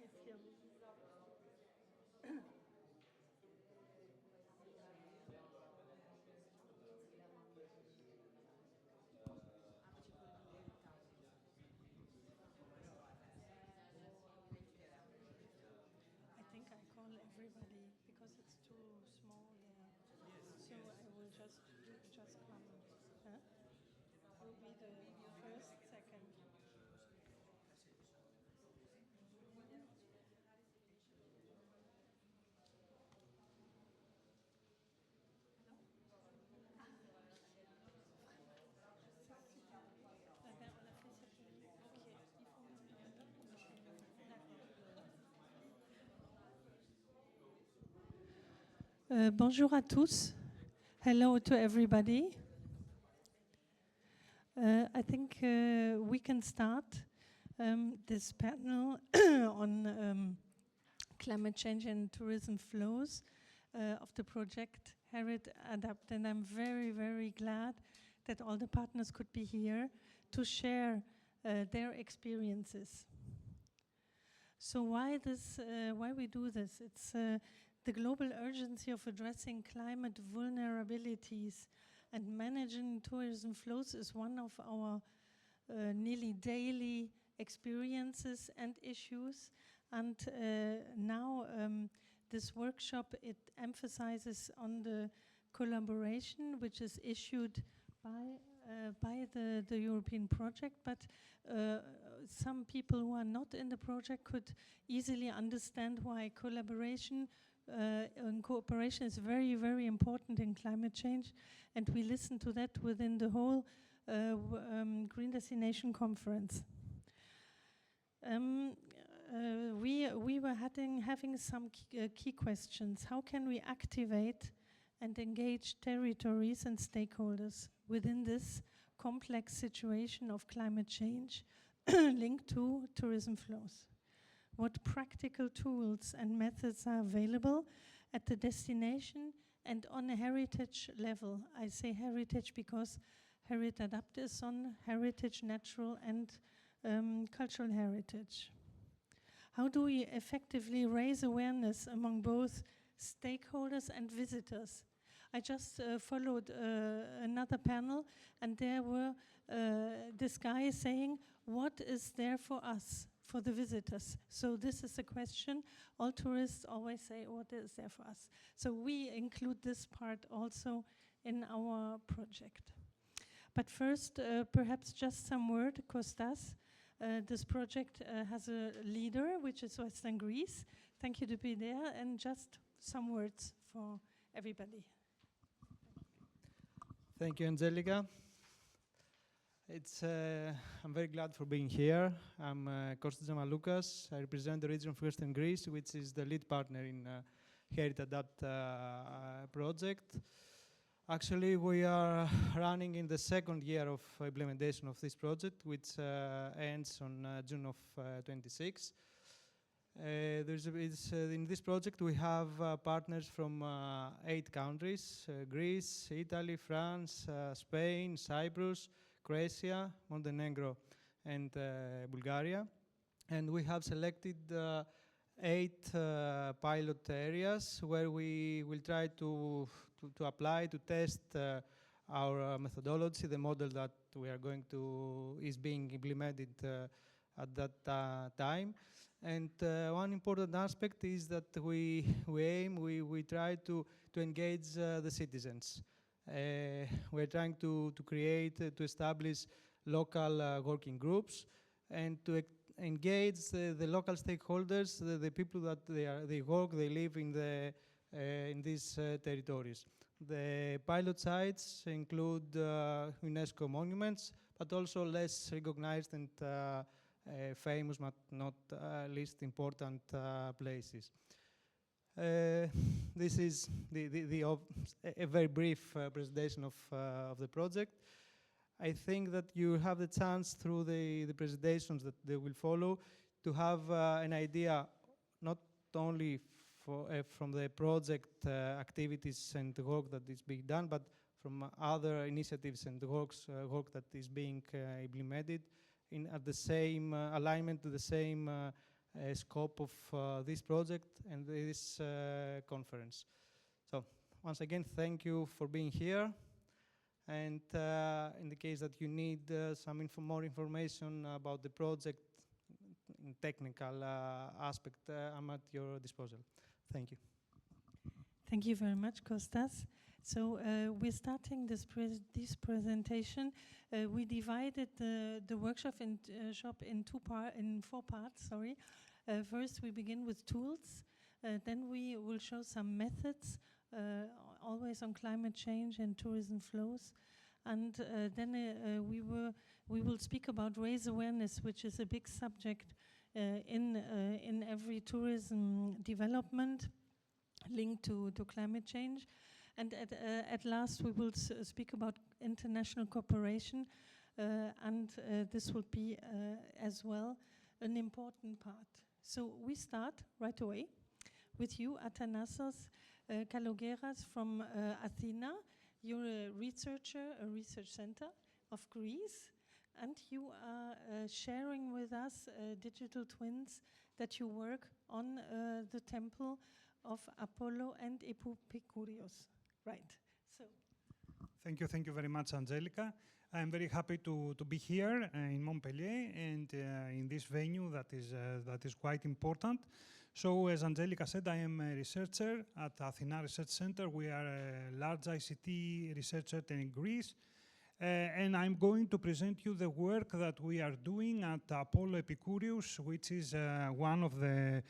I think I call everybody because it's too small there. So I will just come. Huh? Will be the first, second. Bonjour à tous. Hello to everybody. I think we can start this panel on climate change and tourism flows of the project Herit, Adapt. And I'm very, very glad that all the partners could be here to share their experiences. So why we do this? It's the global urgency of addressing climate vulnerabilities and managing tourism flows is one of our nearly daily experiences and issues. And now this workshop, it emphasizes on the collaboration which is issued by the European project, but some people who are not in the project could easily understand why collaboration and cooperation is very, very important in climate change, and we listen to that within the whole Green Destination Conference. We were having some key questions. How can we activate and engage territories and stakeholders within this complex situation of climate change linked to tourism flows? What practical tools and methods are available at the destination and on a heritage level? I say heritage because Herit Adapt is on heritage, natural and cultural heritage. How do we effectively raise awareness among both stakeholders and visitors? I just followed another panel, and there were this guy saying, what is there for us, for the visitors? So this is a question. All tourists always say, what is there for us? So we include this part also in our project. But first, perhaps just some word, Kostas. This project has a leader, which is Western Greece. Thank you to be there, and just some words for everybody. Thank you, Angelica. I'm very glad for being here. I'm Kostas Zamaloukas. I represent the region of Western Greece, which is the lead partner in Herit Adapt project. Actually, we are running in the second year of implementation of this project, which ends on June of 26. In this project, we have partners from 8 countries, Greece, Italy, France, Spain, Cyprus, Croatia, Montenegro, and Bulgaria. And we have selected 8 pilot areas where we will try to apply, to test our methodology, the model that we are going to, is being implemented at that time. And one important aspect is that we try to engage the citizens. We're trying to establish local working groups and to engage the local stakeholders, the people that they live in these territories. The pilot sites include UNESCO monuments, but also less recognized and famous, but not least important places. This is a very brief presentation of the project. I think that you have the chance through the presentations that they will follow to have an idea not only from the project activities and the work that is being done, but from other initiatives and work that is being implemented at the same alignment to the same scope of this project and this conference. So once again, thank you for being here. And in the case that you need some more information about the project in technical aspect, I'm at your disposal. Thank you. Thank you very much, Kostas. So we're starting this presentation. We divided the workshop in 4 parts. Sorry. First, we begin with tools. Then we will show some methods, always on climate change and tourism flows. And then we will speak about raise awareness, which is a big subject in every tourism development linked to climate change. And at last, we will speak about international cooperation, and this will be as well an important part. So we start right away with you, Athanasios Kalogeras from Athena. You're a researcher, a research center of Greece, and you are sharing with us digital twins that you work on the temple of Apollo and Epicurus. Right. So. Thank you very much, Angelica. I'm very happy to be here in Montpellier and in this venue that is quite important. So, as Angelica said, I am a researcher at Athena Research Center. We are a large ICT research center in Greece. And I'm going to present you the work that we are doing at Apollo Epicurus, which is one of the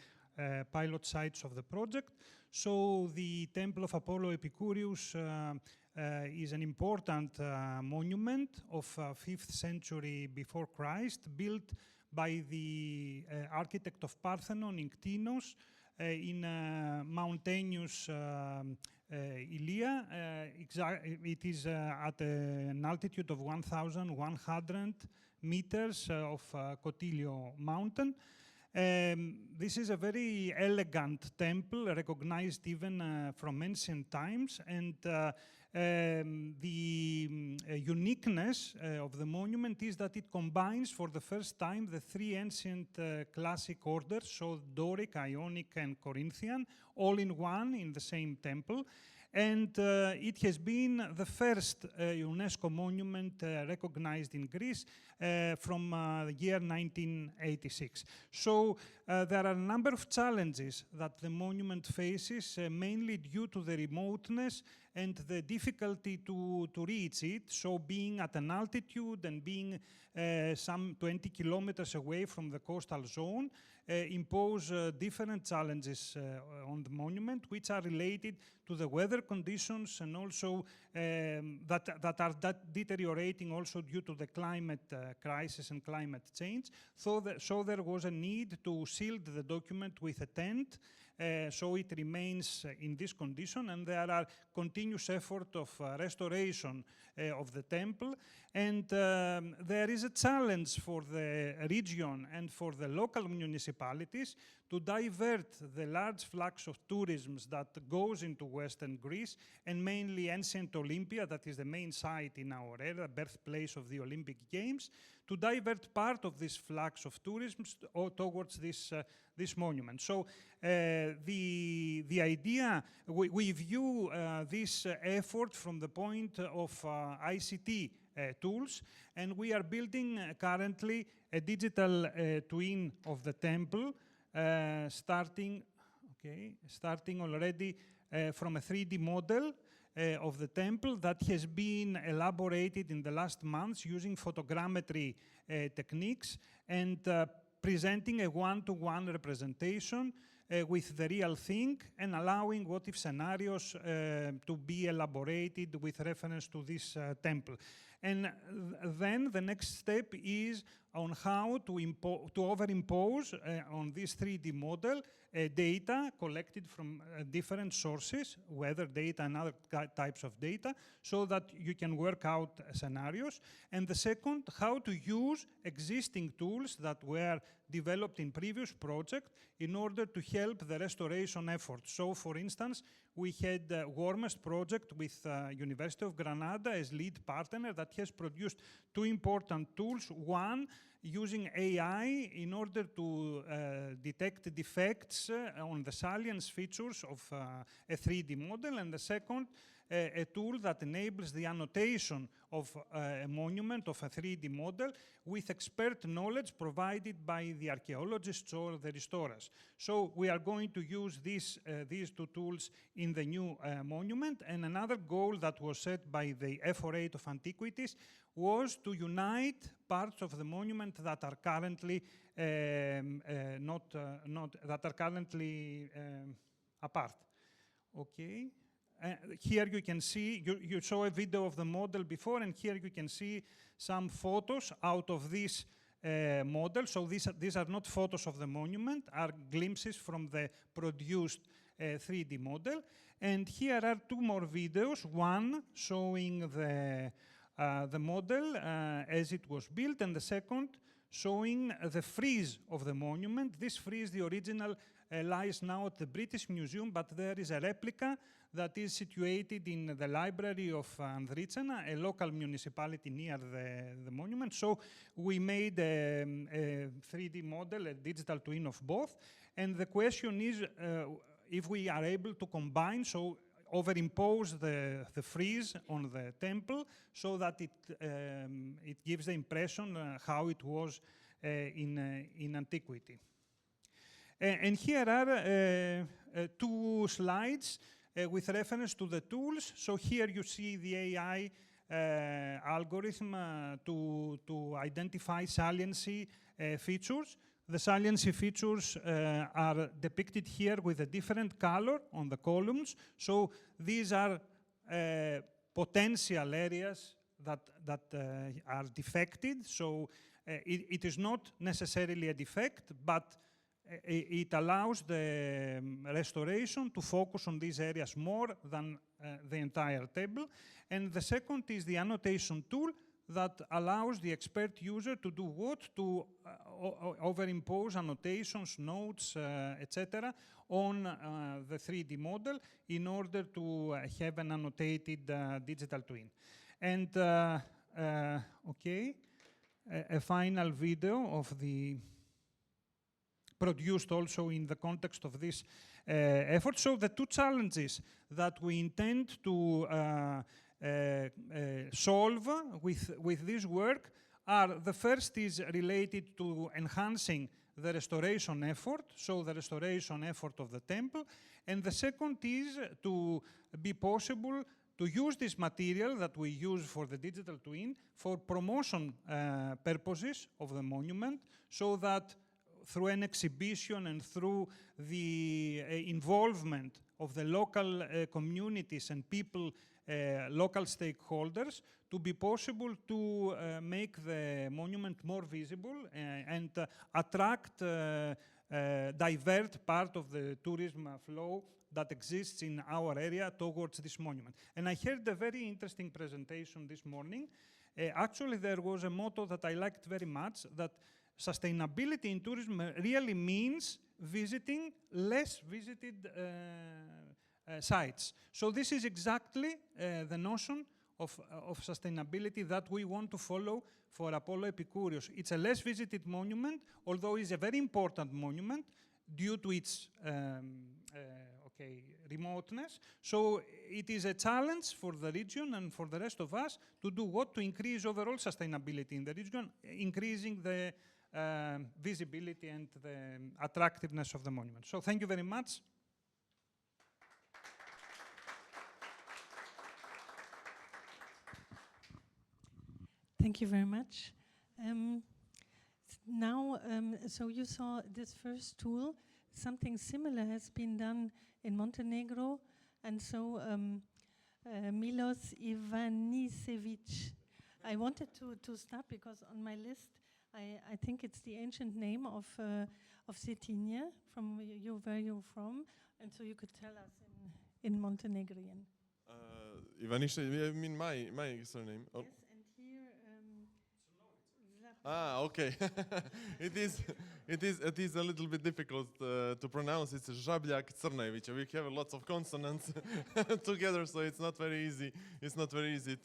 pilot sites of the project. So the Temple of Apollo Epicurus is an important monument of 5th century before Christ, built by the architect of Parthenon in Ktinos in mountainous Ilia. It is at an altitude of 1,100 meters of Cotilio mountain. This is a very elegant temple, recognized even from ancient times, and the uniqueness of the monument is that it combines for the first time the 3 ancient classic orders, so Doric, Ionic, and Corinthian, all in one in the same temple. And it has been the first UNESCO monument recognized in Greece from the year 1986. So there are a number of challenges that the monument faces, mainly due to the remoteness and the difficulty to reach it. So being at an altitude and being some 20 kilometers away from the coastal zone impose different challenges on the monument, which are related to the weather conditions and also that are deteriorating also due to the climate crisis and climate change. So there was a need to shield the document with a tent, so it remains in this condition, and there are continuous efforts of restoration of the temple. And there is a challenge for the region and for the local municipalities to divert the large flux of tourism that goes into Western Greece, and mainly ancient Olympia, that is the main site in our area, birthplace of the Olympic Games, to divert part of this flux of tourism towards this monument. So the idea, we view this effort from the point of ICT tools, and we are building currently a digital twin of the temple, starting already from a 3D model of the temple that has been elaborated in the last months using photogrammetry techniques and presenting a one-to-one representation with the real thing and allowing what-if scenarios to be elaborated with reference to this temple. And then the next step is on how to overimpose on this 3D model data collected from different sources, weather data and other types of data, so that you can work out scenarios. And the second, how to use existing tools that were developed in previous projects in order to help the restoration efforts. So, for instance, we had the warmest project with University of Granada as lead partner that has produced two important tools. One, using AI in order to detect defects on the salience features of a 3D model, and the second, a tool that enables the annotation of a monument of a 3D model with expert knowledge provided by the archaeologists or the restorers. So we are going to use these two tools in the new monument. And another goal that was set by the F48 of Antiquities was to unite parts of the monument that are currently apart. Okay. Here you can see, you saw a video of the model before, and here you can see some photos out of this model. So these are not photos of the monument, are glimpses from the produced 3D model. And here are two more videos, one showing the model as it was built, and the second showing the frieze of the monument. This frieze, the original, lies now at the British Museum, but there is a replica that is situated in the library of Andritsana, a local municipality near the monument. So we made a 3D model, a digital twin of both. And the question is if we are able to combine, so overimpose the frieze on the temple so that it gives the impression how it was in antiquity. And here are two slides with reference to the tools. So here you see the AI algorithm to identify saliency features. The saliency features are depicted here with a different color on the columns. So these are potential areas that are defected. So it is not necessarily a defect, but it allows the restoration to focus on these areas more than the entire table. And the second is the annotation tool that allows the expert user to do what? To overimpose annotations, notes, etc. on the 3D model in order to have an annotated digital twin. And okay, a final video of the produced also in the context of this effort. So the two challenges that we intend to solve with this work are, the first is related to enhancing the restoration effort, so the restoration effort of the temple, and the second is to be possible to use this material that we use for the digital twin for promotion purposes of the monument, so that through an exhibition and through the involvement of the local communities and people, local stakeholders, to be possible to make the monument more visible and attract, divert part of the tourism flow that exists in our area towards this monument. And I heard a very interesting presentation this morning. Actually, there was a motto that I liked very much, that sustainability in tourism really means visiting less visited sites. So this is exactly the notion of sustainability that we want to follow for Apollo Epicurios. It's a less visited monument, although it's a very important monument due to its remoteness. So it is a challenge for the region and for the rest of us to do what? To increase overall sustainability in the region, increasing the visibility and the attractiveness of the monument. So thank you very much. Thank you very much. Now, so you saw this first tool. Something similar has been done in Montenegro, and so Milos Ivanisevic. I wanted to start because on my list, I think it's the ancient name of Cetinje, from where you're from, and so you could tell us in Montenegrin. Ivanisevic, I mean my surname. Oh. Yes, and here Ah, okay. it is a little bit difficult to pronounce. It's Žabljak Crnević. We have lots of consonants together, so it's not very easy. It's not very easy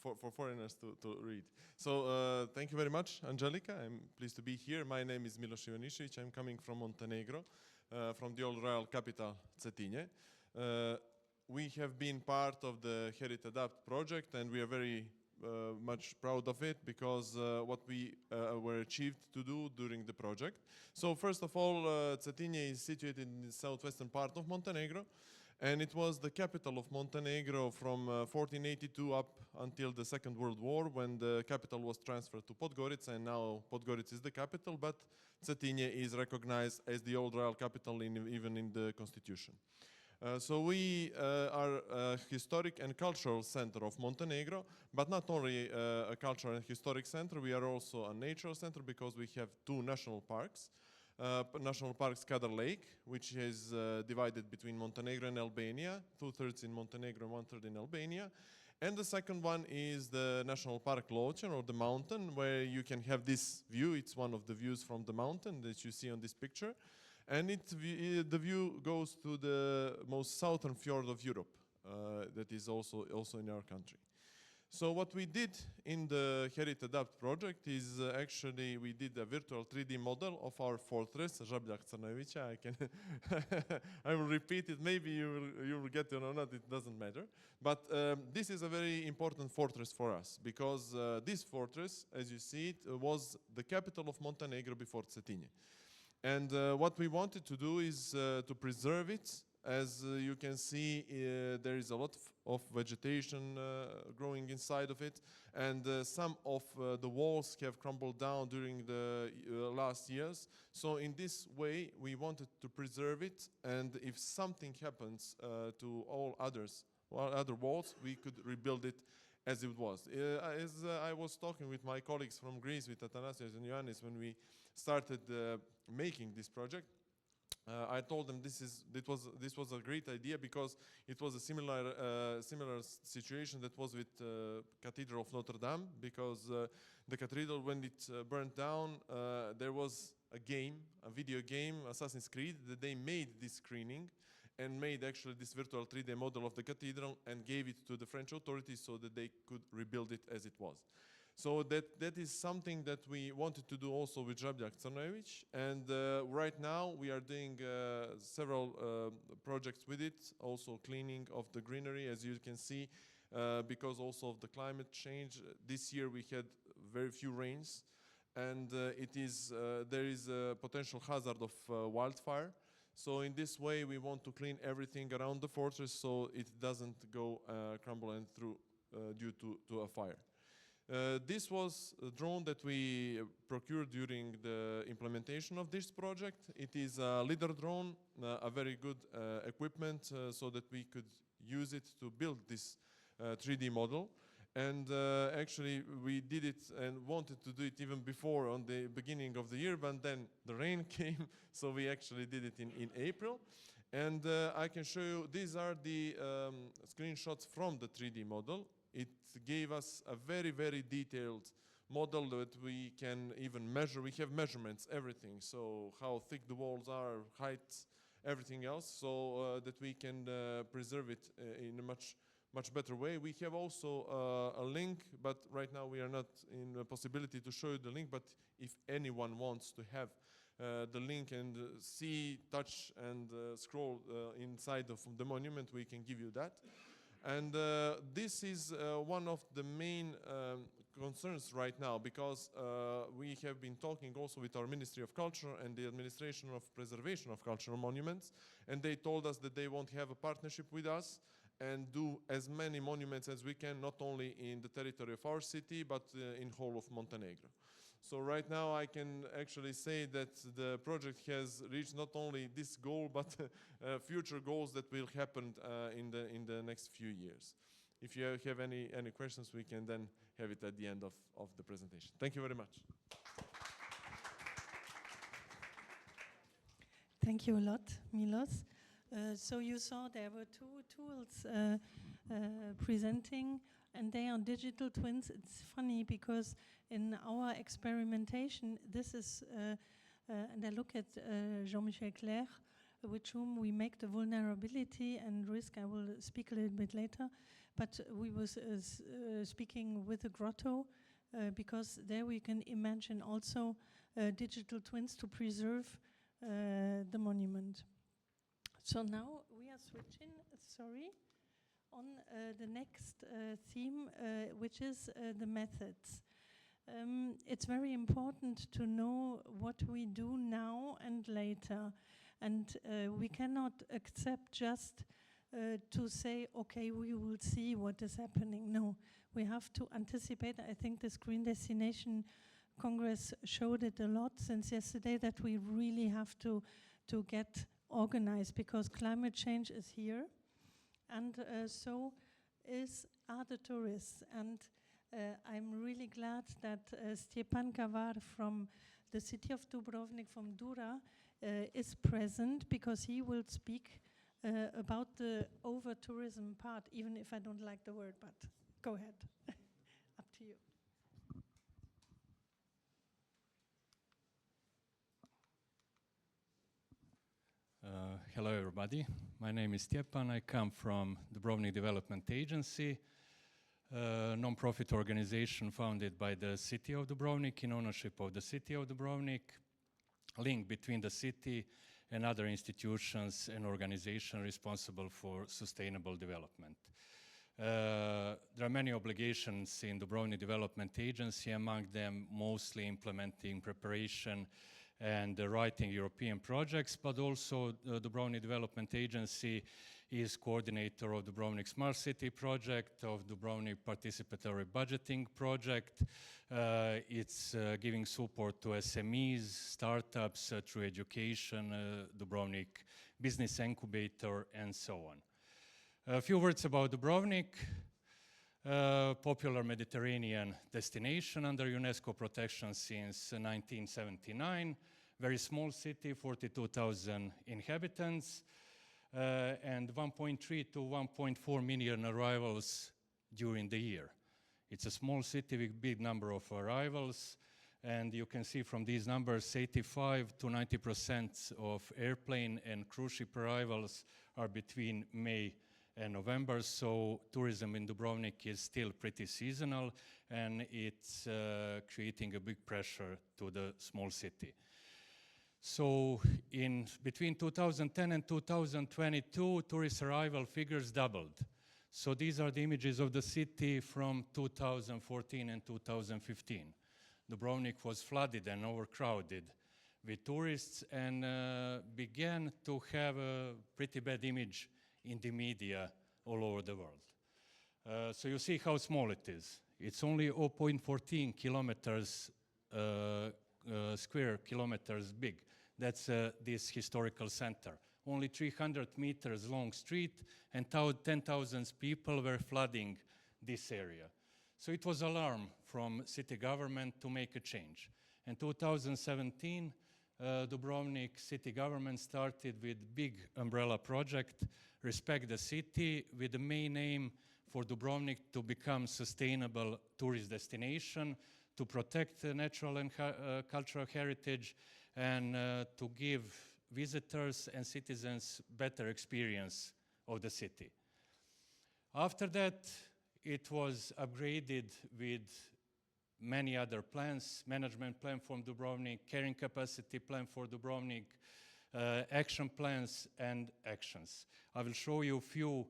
for foreigners to read. So thank you very much, Angelika. I'm pleased to be here. My name is Miloš Ivanišević. I'm coming from Montenegro, from the old royal capital, Cetinje. We have been part of the Herit Adapt project, and we are very much proud of it because what we were achieved to do during the project. So first of all, Cetinje is situated in the southwestern part of Montenegro, and it was the capital of Montenegro from 1482 up until the Second World War, when the capital was transferred to Podgorica, and now Podgorica is the capital, but Cetinje is recognized as the old royal capital even in the constitution. So we are a historic and cultural center of Montenegro, but not only a cultural and historic center, we are also a natural center because we have two national parks. National Park Skadar Lake, which is divided between Montenegro and Albania, 2/3 in Montenegro and 1/3 in Albania. And the second one is the National Park Ločen, or the mountain, where you can have this view. It's one of the views from the mountain that you see on this picture. And the view goes to the most southern fjord of Europe, that is also in our country. So what we did in the Herit Adapt project is actually we did a virtual 3D model of our fortress, Žabljak Crnevića. I will repeat it, maybe you will get it or not, it doesn't matter. But this is a very important fortress for us, because this fortress, as you see it, was the capital of Montenegro before Cetinje. And what we wanted to do is to preserve it. As you can see, there is a lot of vegetation growing inside of it, and some of the walls have crumbled down during the last years. So in this way, we wanted to preserve it, and if something happens to all other walls, we could rebuild it as it was. As I was talking with my colleagues from Greece, with Athanasios and Ioannis, when we started making this project, I told them this was a great idea because it was a similar situation that was with Cathedral of Notre Dame, because the cathedral, when it burned down, there was a video game, Assassin's Creed, that they made this screening and made actually this virtual 3D model of the cathedral and gave it to the French authorities so that they could rebuild it as it was. So that is something that we wanted to do also with Žabljak Crnević, and right now we are doing several projects with it, also cleaning of the greenery, as you can see, because also of the climate change. This year we had very few rains, and there is a potential hazard of wildfire. So in this way we want to clean everything around the fortress so it doesn't go crumble and through due to a fire. This was a drone that we procured during the implementation of this project. It is a leader drone, a very good equipment so that we could use it to build this 3D model. And actually we did it and wanted to do it even before, on the beginning of the year, but then the rain came, so we actually did it in April. And I can show you, these are the screenshots from the 3D model. It gave us a very, very detailed model that we can even measure. We have measurements, everything, so how thick the walls are, height, everything else, so that we can preserve it in a much better way. We have also a link, but right now we are not in a possibility to show you the link, but if anyone wants to have the link and see, touch, and scroll inside of the monument, we can give you that. And this is one of the main concerns right now, because we have been talking also with our Ministry of Culture and the Administration of Preservation of Cultural Monuments, and they told us that they want to have a partnership with us and do as many monuments as we can, not only in the territory of our city, but in whole of Montenegro. So right now I can actually say that the project has reached not only this goal, but future goals that will happen in the next few years. If you have any questions, we can then have it at the end of the presentation. Thank you very much. Thank you a lot, Milos. So you saw there were two tools presenting. and they are digital twins. It's funny because in our experimentation, this is, and I look at Jean-Michel Claire, with whom we make the vulnerability and risk. I will speak a little bit later, but we was speaking with the grotto because there we can imagine also digital twins to preserve the monument. So now we are switching, on the next theme, which is the methods. It's very important to know what we do now and later. And we cannot accept just to say, okay, we will see what is happening. No, we have to anticipate. I think this Green Destination Congress showed it a lot since yesterday, that we really have to get organized, because climate change is here, and so are the tourists. And I'm really glad that Stjepan Kavar from the city of Dubrovnik, from Dura, is present, because he will speak about the over-tourism part, even if I don't like the word, but go ahead. Up to you. Hello everybody, my name is Stjepan. I come from Dubrovnik Development Agency, a non-profit organization founded by the city of Dubrovnik in ownership of the city of Dubrovnik, link between the city and other institutions and organizations responsible for sustainable development. There are many obligations in Dubrovnik Development Agency, among them mostly implementing, preparation and writing European projects, but also the Dubrovnik Development Agency is coordinator of Dubrovnik Smart City project, of Dubrovnik Participatory Budgeting project. It's giving support to SMEs, startups through education, Dubrovnik Business Incubator, and so on. A few words about Dubrovnik. Popular Mediterranean destination under UNESCO protection since 1979. Very small city, 42,000 inhabitants, and 1.3 to 1.4 million arrivals during the year. It's a small city with big number of arrivals, and you can see from these numbers 85 to 90% of airplane and cruise ship arrivals are between May and November, so tourism in Dubrovnik is still pretty seasonal, and it's creating a big pressure to the small city. So in between 2010 and 2022, tourist arrival figures doubled. So these are the images of the city from 2014 and 2015. Dubrovnik was flooded and overcrowded with tourists and began to have a pretty bad image in the media all over the world. So you see how small it is. It's only 0.14 kilometers, square kilometers big. That's this historical center. Only 300 meters long street, and 10,000 people were flooding this area. So it was alarm from city government to make a change. In 2017, Dubrovnik city government started with big umbrella project, Respect the City, with the main aim for Dubrovnik to become sustainable tourist destination, to protect the natural and cultural heritage, and to give visitors and citizens better experience of the city. After that, it was upgraded with many other plans, management plan for Dubrovnik, carrying capacity plan for Dubrovnik, action plans and actions. I will show you a few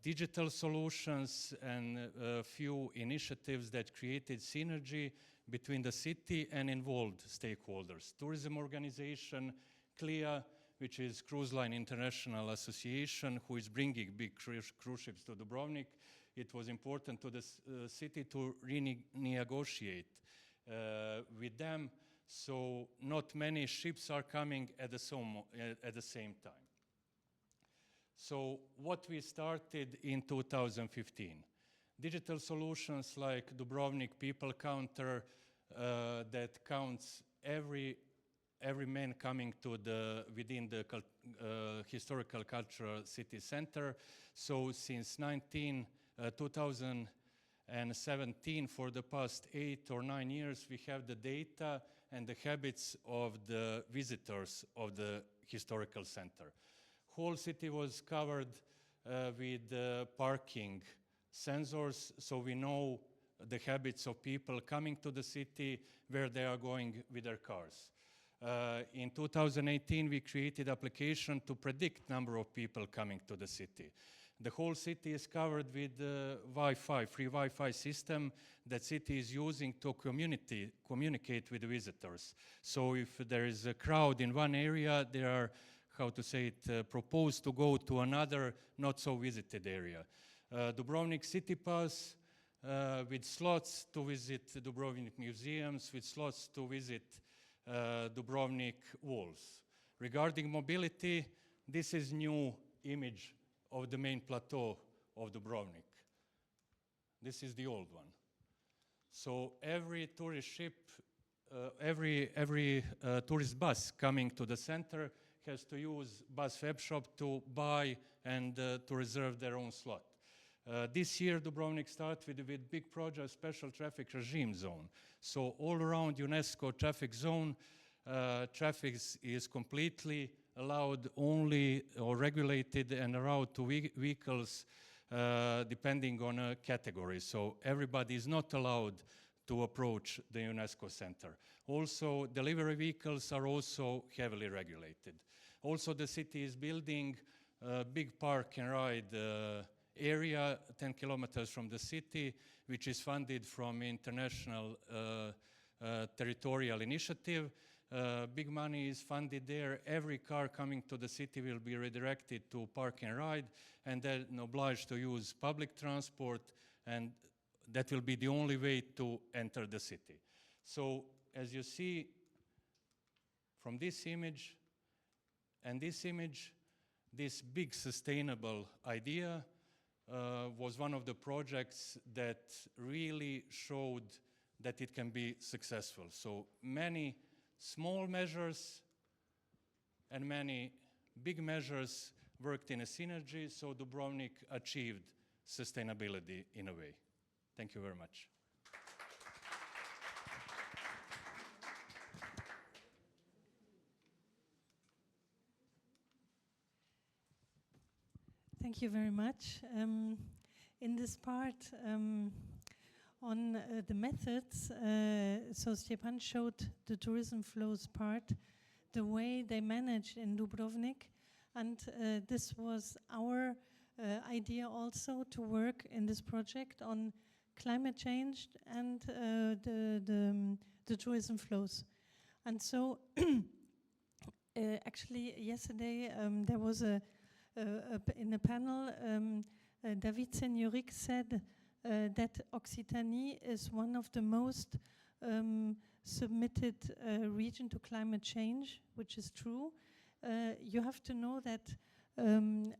digital solutions and a few initiatives that created synergy between the city and involved stakeholders. Tourism organization, CLIA, which is Cruise Line International Association, who is bringing big cruise ships to Dubrovnik. It was important to the city to renegotiate with them, so not many ships are coming at the same time. So what we started in 2015, digital solutions like Dubrovnik People Counter that counts every man coming to within the historical cultural city center. So since 2017, for the past 8 or 9 years, we have the data and the habits of the visitors of the historical center. Whole city was covered with parking sensors, so we know the habits of people coming to the city, where they are going with their cars. In 2018, we created application to predict number of people coming to the city. The whole city is covered with Wi-Fi, free Wi-Fi system that city is using to communicate with the visitors. So if there is a crowd in one area, they are, how to say it, proposed to go to another not so visited area. Dubrovnik City Pass, with slots to visit Dubrovnik museums, with slots to visit Dubrovnik walls. Regarding mobility, this is new image of the main plateau of Dubrovnik. This is the old one. So every tourist ship, every tourist bus coming to the center has to use bus web shop to buy and to reserve their own slot. This year, Dubrovnik started with big project, special traffic regime zone. So all around UNESCO traffic zone, traffic is completely allowed only or regulated and allowed to vehicles depending on a category. So everybody is not allowed to approach the UNESCO center. Also, delivery vehicles are also heavily regulated. Also, the city is building a big park and ride area 10 kilometers from the city, which is funded from international territorial initiative. Big money is funded there. Every car coming to the city will be redirected to park and ride, and then obliged to use public transport, and that will be the only way to enter the city. So as you see from this image and this image, this big sustainable idea was one of the projects that really showed that it can be successful. So many small measures and many big measures worked in a synergy, so Dubrovnik achieved sustainability in a way. Thank you very much. Thank you very much. In this part on the methods, so Stepan showed the tourism flows part, the way they managed in Dubrovnik, and this was our idea also to work in this project on climate change and the tourism flows. And so actually yesterday there was in a panel, David Seniorik said that Occitanie is one of the most submitted region to climate change, which is true. You have to know that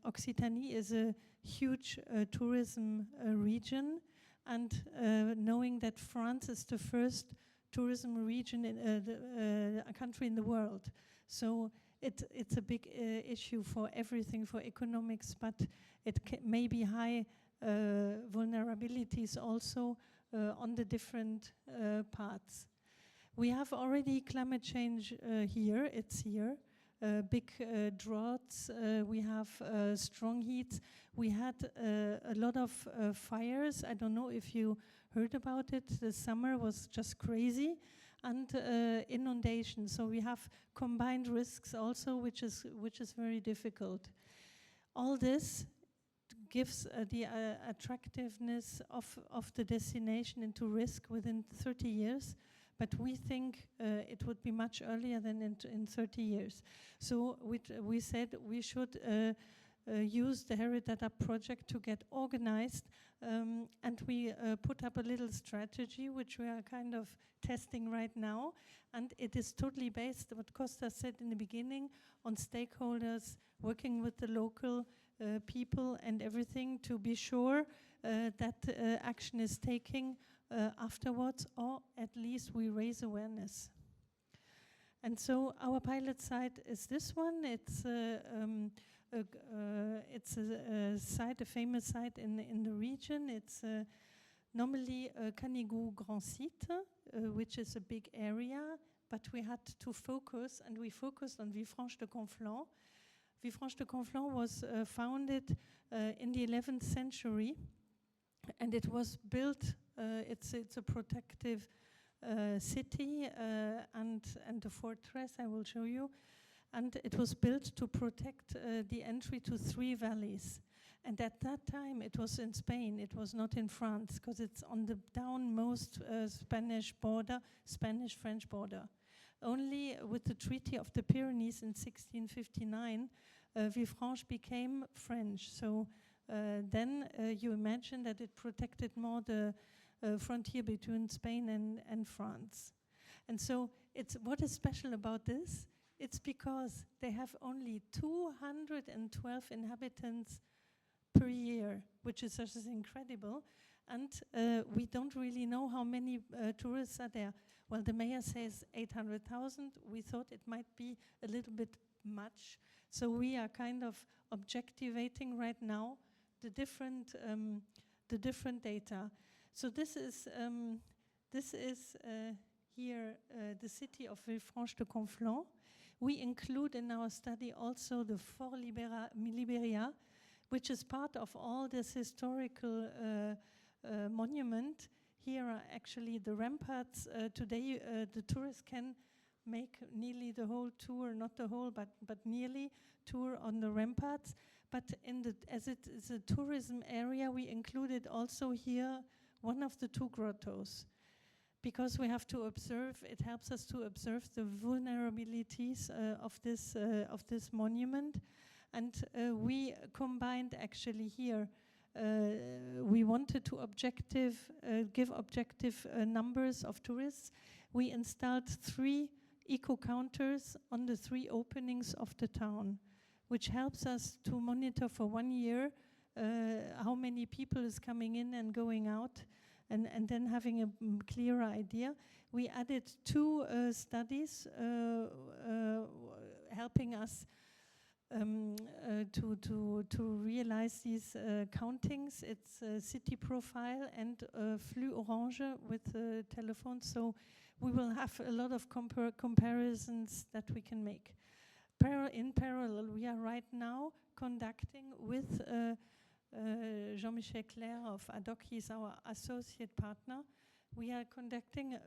Occitanie is a huge tourism region, and knowing that France is the first tourism region in a country in the world. So it's a big issue for everything, for economics, but it may be high vulnerabilities also on the different parts. We have already climate change here, it's here. Big droughts, we have strong heat. We had a lot of fires. I don't know if you heard about it. The summer was just crazy. And inundation. So we have combined risks also, which is very difficult. All this gives the attractiveness of the destination into risk within 30 years. But we think it would be much earlier than in 30 years. So we said we should use the Herit Data project to get organized, and we put up a little strategy which we are kind of testing right now, and it is totally based, what Costa said in the beginning, on stakeholders, working with the local people and everything to be sure that action is taking afterwards, or at least we raise awareness. And so our pilot site is this one. It's it's a site, a famous site in the region. It's normally Canigou Grand Site, which is a big area, but we had to focus, and we focused on Villefranche-de-Conflans. Villefranche-de-Conflans was founded in the 11th century, and it was built, it's a protective city and a fortress, I will show you. And it was built to protect the entry to 3 valleys. And at that time, it was in Spain, it was not in France, because it's on the downmost Spanish-French border. Only with the Treaty of the Pyrenees in 1659, Villefranche became French. So then you imagine that it protected more the frontier between Spain and France. And so what is special about this? It's because they have only 212 inhabitants per year, which is just incredible. And we don't really know how many tourists are there. Well, the mayor says 800,000. We thought it might be a little bit much. So we are kind of objectivating right now the different data. So this is here the city of Villefranche-de-Conflans. We include in our study also the Fort Liberia, which is part of all this historical monument. Here are actually the ramparts. Today the tourists can make nearly the whole tour, not the whole, but nearly tour on the ramparts. But as it is a tourism area, we included also here one of the 2 grottos, because we have to observe, it helps us to observe the vulnerabilities of this monument. And we combined actually here, we wanted to give objective numbers of tourists. We installed 3 eco-counters on the 3 openings of the town, which helps us to monitor for 1 year how many people is coming in and going out, and then having a clearer idea. We added 2 studies helping us to realize these countings. It's city profile and flux orange with telephones. So we will have a lot of comparisons that we can make. In parallel, we are right now conducting with Jean-Michel Claire of ADOC, he's our associate partner. We are conducting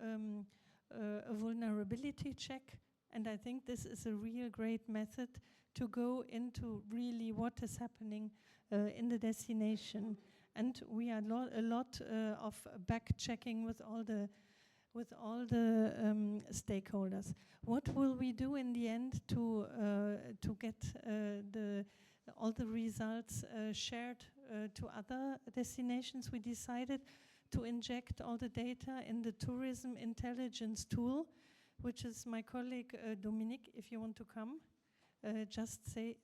a vulnerability check, and I think this is a real great method to go into really what is happening in the destination. And we are a lot of back-checking with all the stakeholders. What will we do in the end to get all the results shared to other destinations? We decided to inject all the data in the tourism intelligence tool, which is my colleague Dominique, if you want to come, just say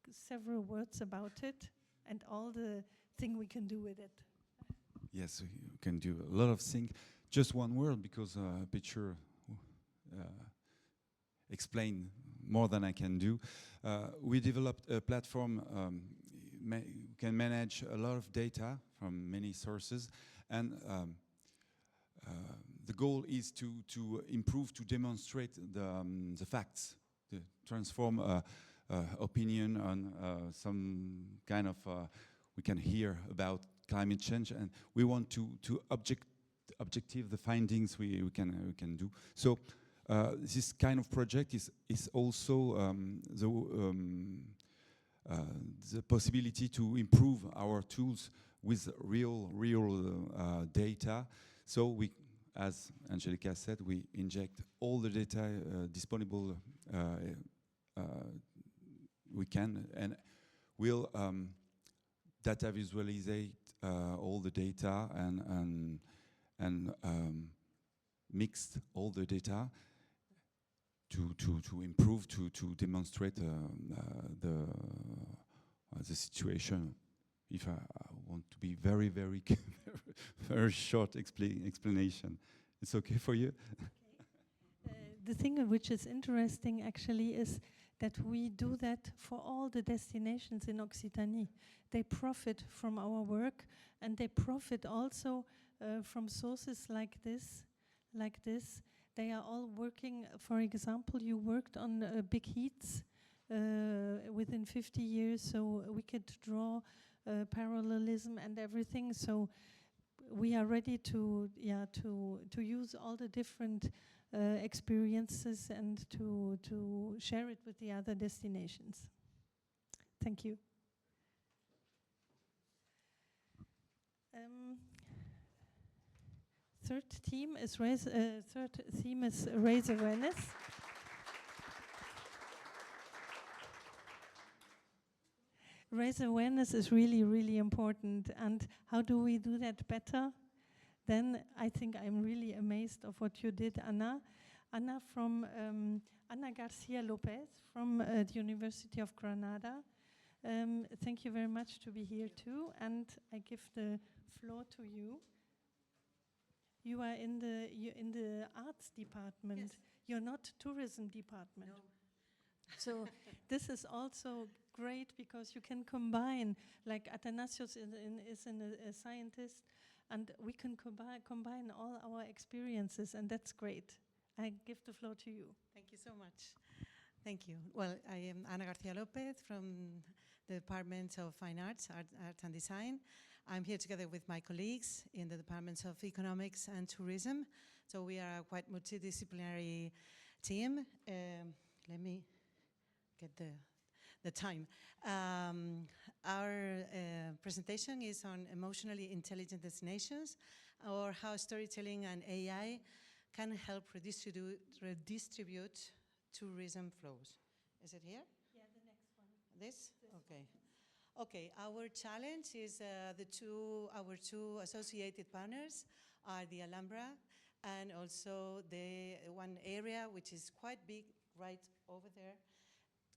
several words about it and all the thing we can do with it. Yes, we can do a lot of things. Just one word, because a picture explain more than I can do. We developed a platform can manage a lot of data from many sources, and the goal is to improve, to demonstrate the facts, to transform opinion on some kind of we can hear about climate change, and we want to objective the findings we can do. So this kind of project is also the possibility to improve our tools with real data. So we, as Angelica said, we inject all the data disponible we can, and we'll data visualize all the data and mix all the data to improve, to demonstrate the situation. If I want to be very very short explanation, it's okay for you? The thing which is interesting actually is that we do that for all the destinations in Occitanie. They profit from our work, and they profit also from sources like this. They are all working, for example, you worked on big heats within 50 years, so we could draw parallelism and everything. So we are ready to use all the different experiences and to share it with the other destinations. Thank you. Third theme is raise awareness. Raise awareness is really, really important. And how do we do that better? Then I think I'm really amazed of what you did, Ana. Ana Garcia Lopez from the University of Granada. Thank you very much to be here too. And I give the floor to you. You are in the arts department. Yes. You're not tourism department. No. So this is also great because you can combine, like Athanasios is a scientist, and we can combine all our experiences, and that's great. I give the floor to you. Thank you so much. Thank you. Well, I am Ana Garcia Lopez from the Department of Fine Arts, Art and Design. I'm here together with my colleagues in the Departments of Economics and Tourism. So we are a quite multidisciplinary team. Let me get the time. Our presentation is on emotionally intelligent destinations, or how storytelling and AI can help redistribute tourism flows. Is it here? Yeah, the next one. This? Okay. Okay, our challenge is our two associated partners are the Alhambra and also the one area which is quite big right over there,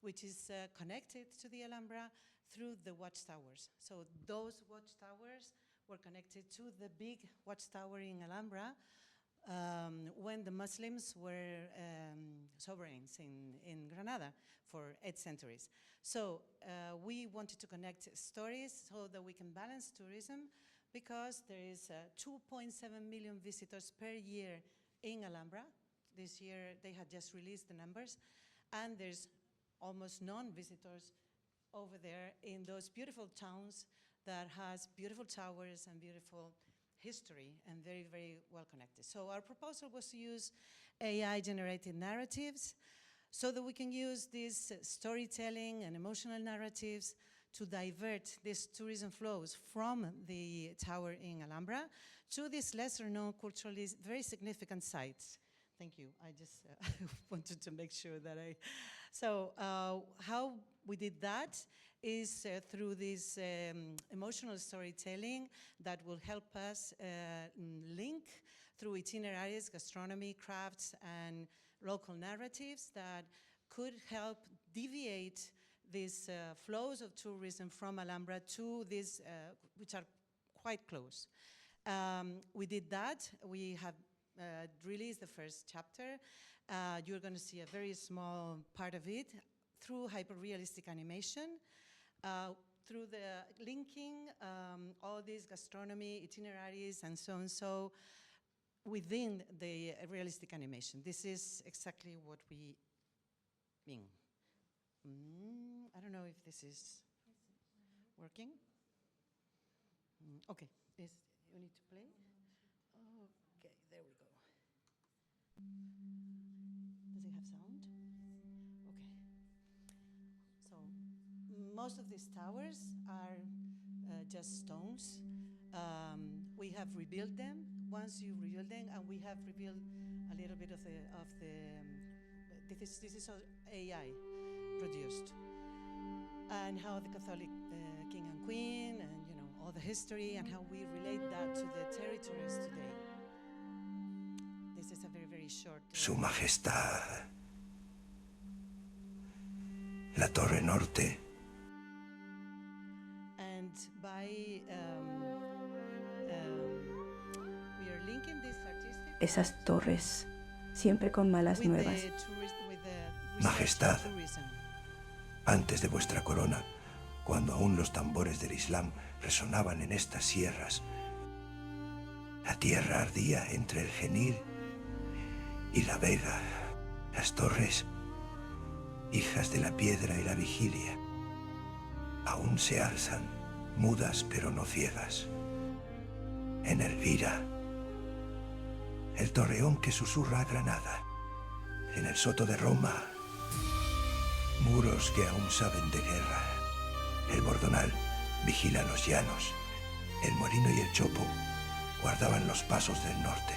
which is connected to the Alhambra through the watchtowers. So those watchtowers were connected to the big watchtower in Alhambra when the Muslims were sovereigns in Granada for 8 centuries. So we wanted to connect stories so that we can balance tourism, because there is 2.7 million visitors per year in Alhambra. This year they had just released the numbers, and there's almost non-visitors over there in those beautiful towns that has beautiful towers and beautiful history and very, very well connected. So our proposal was to use AI-generated narratives so that we can use these storytelling and emotional narratives to divert these tourism flows from the tower in Alhambra to these lesser-known culturally very significant sites. Thank you. I just wanted to make sure that I... So how we did that is through this emotional storytelling that will help us link through itineraries, gastronomy, crafts, and local narratives that could help deviate these flows of tourism from Alhambra to these, which are quite close. We did that. We have released the first chapter. You're going to see a very small part of it through hyper-realistic animation, through the linking all these gastronomy, itineraries, and so on, so within the realistic animation. This is exactly what we mean. I don't know if this is working. Okay, you need to play? Okay, there we go. Does it have sound? Okay. So most of these towers are just stones. We have rebuilt them. Once you rebuild them, and we have revealed a little bit of the this is AI produced, and how the Catholic king and queen, and all the history, and how we relate that to the territories today. This is a very, very short. Su Majestad, la Torre Norte. And by we are linking this artistic. Esas torres, siempre con malas nuevas. Majestad, antes de vuestra corona, cuando aún los tambores del Islam resonaban en estas sierras, la tierra ardía entre el Genil y la Vega, las torres, hijas de la piedra y la vigilia, aún se alzan, mudas pero no ciegas. En Elvira, el torreón que susurra a Granada, en el Soto de Roma, muros que aún saben de guerra. El Bordonal vigila los llanos, el Molino y el Chopo guardaban los pasos del norte.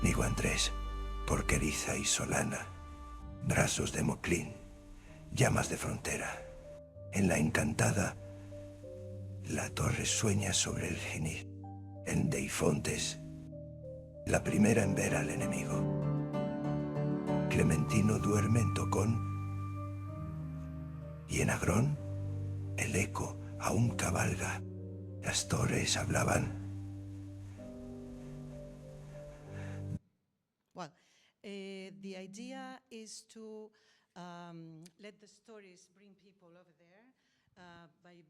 Nigo Andrés, Porqueriza y Solana, brazos de Moclín, llamas de frontera. En la encantada, la torre sueña sobre el Genil. En Deifontes, la primera en ver al enemigo. Clementino duerme en Tocón y en Agrón el eco aún cabalga. Las torres hablaban. Well, the idea is to let the stories bring people over there by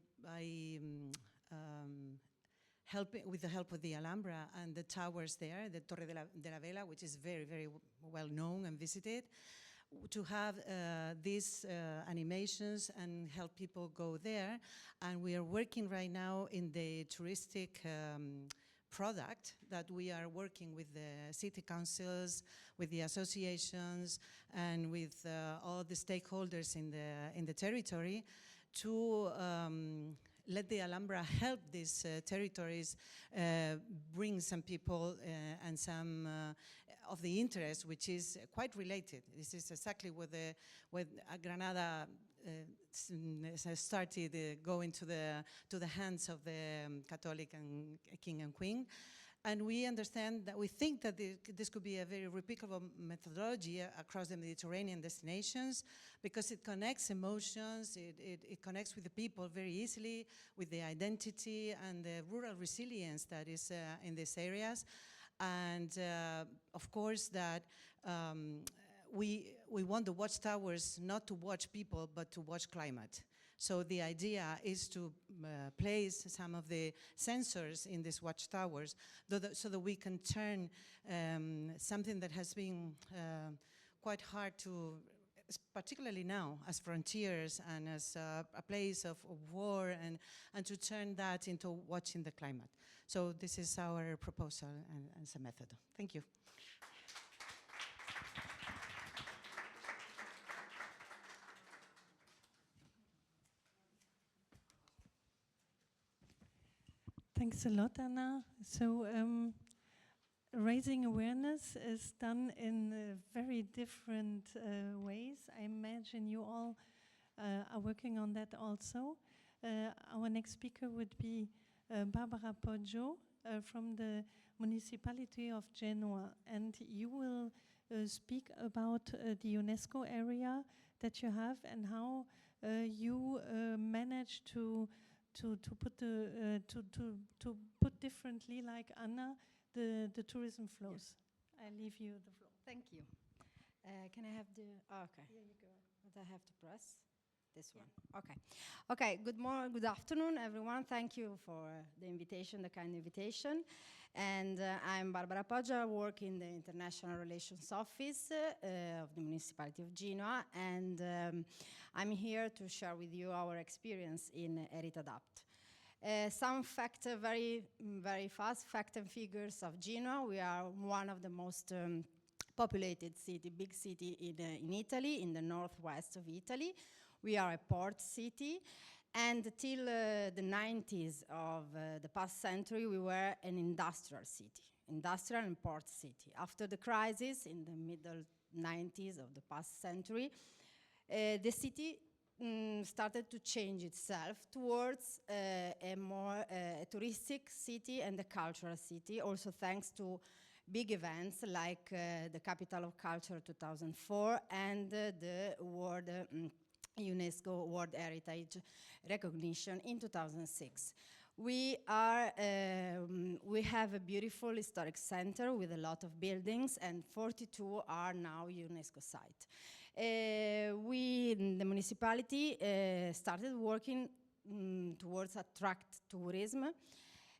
helping with the help of the Alhambra and the towers there, the Torre de la Vela, which is very, very well known and visited, to have these animations and help people go there. And we are working right now in the touristic product that we are working with the city councils, with the associations, and with all the stakeholders in the territory to let the Alhambra help these territories bring some people and some of the interest, which is quite related. This is exactly what Granada started going to the hands of the Catholic and king and queen. And we understand that we think that this could be a very replicable methodology across the Mediterranean destinations because it connects emotions, it connects with the people very easily, with the identity and the rural resilience that is in these areas. And of course that we want the watchtowers not to watch people, but to watch climate. So the idea is to place some of the sensors in these watchtowers so that we can turn something that has been quite hard to, particularly now, as frontiers and as a place of war, and to turn that into watching the climate. So this is our proposal and as a method. Thank you. Thanks a lot, Anna. So raising awareness is done in very different ways. I imagine you all are working on that also. Our next speaker would be Barbara Poggio from the municipality of Genoa, and you will speak about the UNESCO area that you have and how you manage to put differently, like Anna, the tourism flows. I leave you the floor. Thank you. Can I have the? Oh, okay. Here you go. But I have to press this one. Okay. Okay. Good afternoon, everyone. Thank you for the invitation, the kind invitation. And I'm Barbara Poggia. I work in the International Relations Office of the Municipality of Genoa, and I'm here to share with you our experience in Herit Adapt. Some facts, very fast fact and figures of Genoa. We are one of the most populated big city in Italy, in the northwest of Italy. We are a port city, and till the 90s of the past century, we were an industrial city, industrial and port city. After the crisis in the middle 90s of the past century, the city started to change itself towards a more touristic city and a cultural city, also thanks to big events like the Capital of Culture 2004 and the UNESCO World Heritage recognition in 2006. We have a beautiful historic center with a lot of buildings, and 42 are now UNESCO site. we, the municipality, started working towards attract tourism,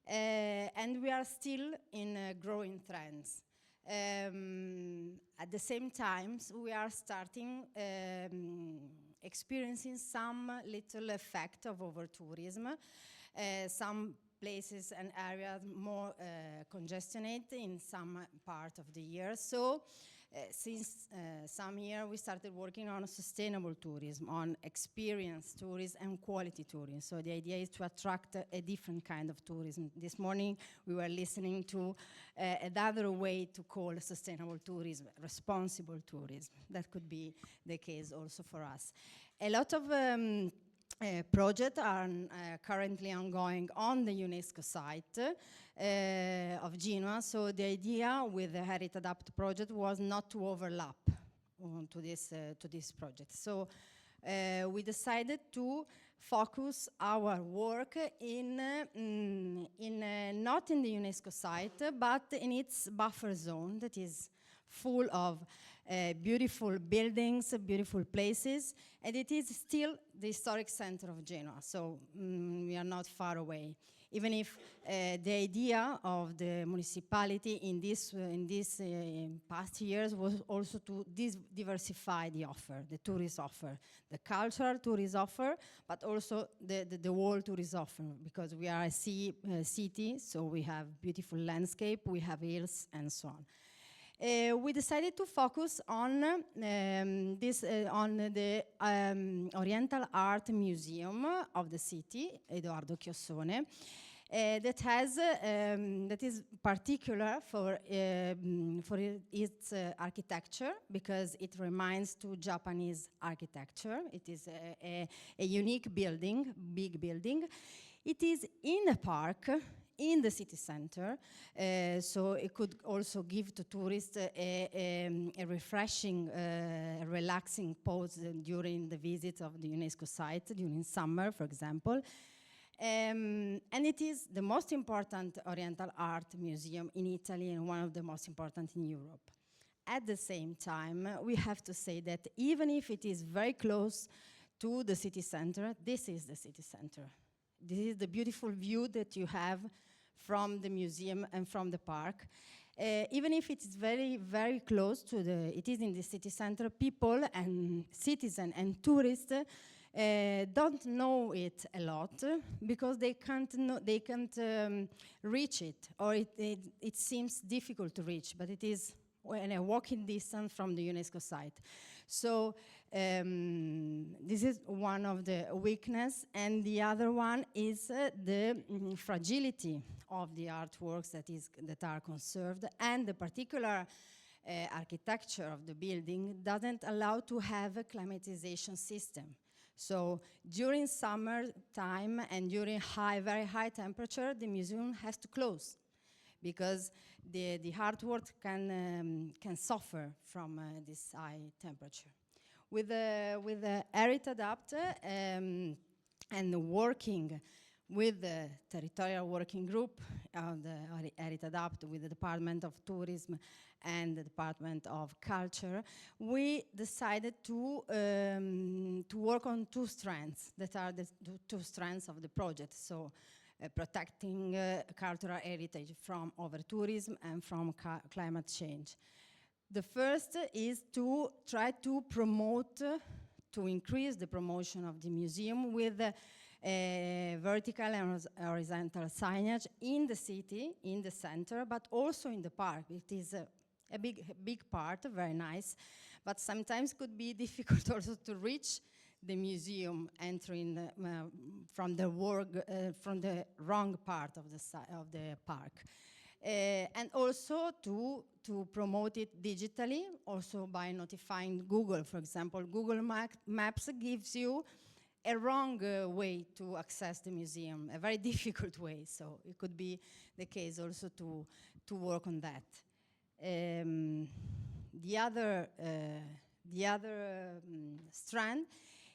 and we are still in growing trends. At the same time, we are starting experiencing some little effect of over-tourism. Some places and areas more congestionate in some part of the year. So since some year we started working on sustainable tourism, on experience tourism and quality tourism. So the idea is to attract a different kind of tourism. This morning we were listening to another way to call sustainable tourism, responsible tourism. That could be the case also for us. A lot of projects are currently ongoing on the UNESCO site of Genoa. So the idea with the Herit Adapt project was not to overlap to this project. So we decided to focus our work in not in the UNESCO site, but in its buffer zone that is full of beautiful buildings, beautiful places, and it is still the historic center of Genoa, so we are not far away. Even if the idea of the municipality in this past years was also to diversify the offer, the tourist offer, the cultural tourist offer, but also the whole tourist offer, because we are a city, so we have beautiful landscape, we have hills, and so on. We decided to focus on on the Oriental Art Museum of the city, Edoardo Chiossone, that is particular for its architecture, because it reminds to Japanese architecture. It is a unique building, big building. It is in a park in the city center, so it could also give to tourists a refreshing, relaxing pause during the visit of the UNESCO site, during summer, for example. And it is the most important Oriental art museum in Italy and one of the most important in Europe. At the same time, we have to say that even if it is very close to the city center, this is the city center. This is the beautiful view that you have from the museum and from the park. Even if it's very, very close to it is in the city center, people and citizens and tourists don't know it a lot because they can't reach it, or it seems difficult to reach, but it is in a walking distance from the UNESCO site. So this is one of the weaknesses, and the other one is the fragility of the artworks that are conserved, and the particular architecture of the building doesn't allow to have a climatization system. So during summer time and during very high temperature, the museum has to close, because the artwork can suffer from this high temperature. With the Herit Adapt and working with the territorial working group of the Herit Adapt, with the Department of Tourism and the Department of Culture, we decided to work on two strands that are the two strands of the project. So protecting cultural heritage from over-tourism and from climate change. The first is to try to promote, to increase the promotion of the museum with vertical and horizontal signage in the city, in the center, but also in the park. It is a big part, very nice, but sometimes could be difficult also to reach the museum entering from the wrong part of the park. And also to promote it digitally, also by notifying Google. For example, Google Maps gives you a wrong way to access the museum, a very difficult way. So it could be the case also to work on that. The other strand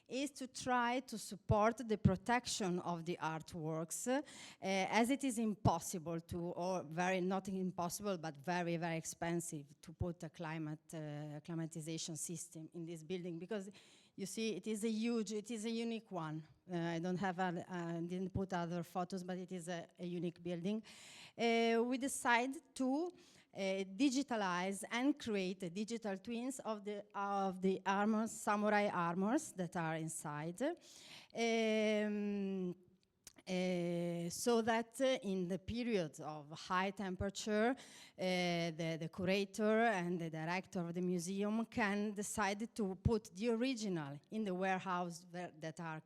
is to try to support the protection of the artworks, as it is impossible to, or very, not impossible, but very, very expensive to put a climatization system in this building, because you see, it is a unique one. I didn't put other photos, but it is a unique building. We decided to digitalize and create digital twins of the armors, samurai armors that are inside, so that in the period of high temperature, the curator and the director of the museum can decide to put the original in the warehouse that are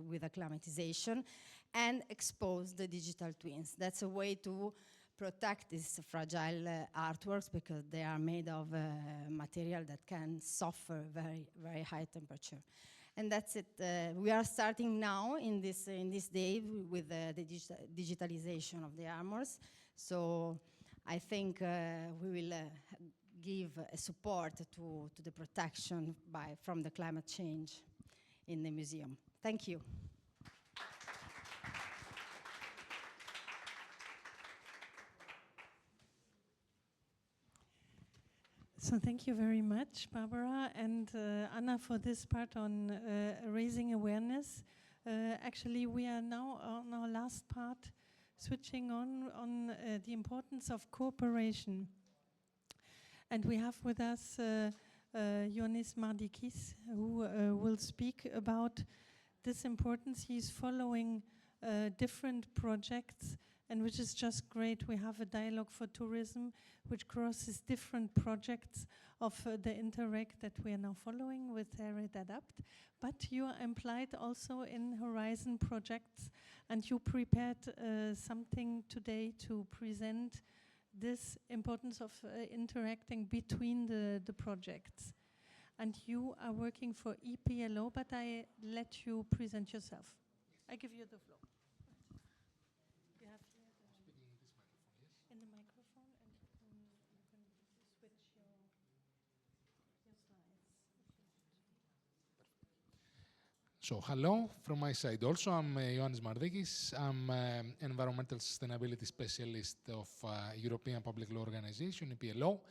with acclimatization and expose the digital twins. That's a way to protect these fragile artworks, because they are made of material that can suffer very, very high temperature. And that's it. We are starting now in this day with the digitalization of the armors. So I think we will give support to the protection from the climate change in the museum. Thank you. So thank you very much, Barbara and Anna, for this part on raising awareness. Actually, we are now on our last part, switching on the importance of cooperation. And we have with us Ioannis Mardikis, who will speak about this importance. He's following different projects, and which is just great. We have a dialogue for tourism, which crosses different projects of the Interact that we are now following with Herit Adapt. But you are implied also in Horizon projects, and you prepared something today to present this importance of interacting between the projects. And you are working for EPLO, but I let you present yourself. I give you the floor. You have here in the microphone, and you can switch your slides. So hello from my side also. I'm Ioannis Mardikis. I'm environmental sustainability specialist of European Public Law Organization, EPLO.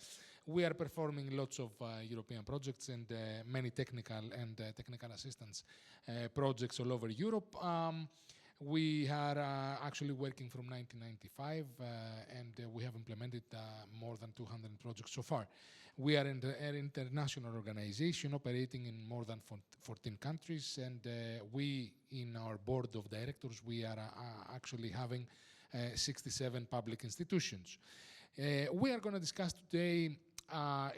We are performing lots of European projects and many technical and technical assistance projects all over Europe. We are actually working from 1995 and we have implemented more than 200 projects so far. We are an international organization operating in more than 14 countries, and we, in our board of directors, we are actually having 67 public institutions. We are going to discuss today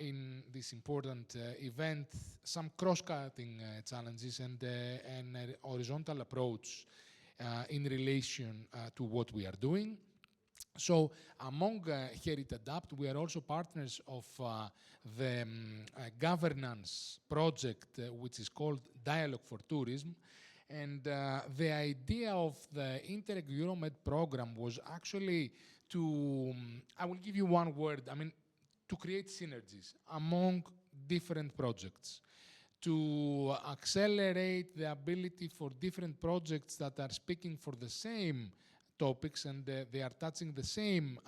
in this important event some cross-cutting challenges and an horizontal approach in relation to what we are doing. So among Herit Adapt, we are also partners of the governance project which is called Dialogue for Tourism. And the idea of the Interreg Euromed program was actually to, I will give you one word, to create synergies among different projects, to accelerate the ability for different projects that are speaking for the same topics and they are touching the same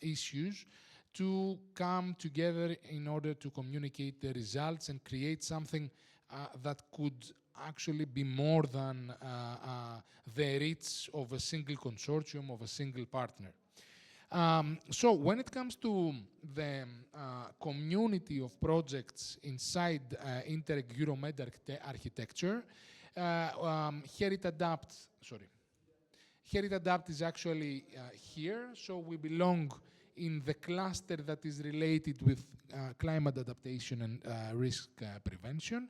issues to come together in order to communicate the results and create something that could actually be more than the reach of a single consortium, of a single partner. So when it comes to the community of projects inside Interreg Euromed architecture, Herit Adapt is actually here, so we belong in the cluster that is related with climate adaptation and risk prevention,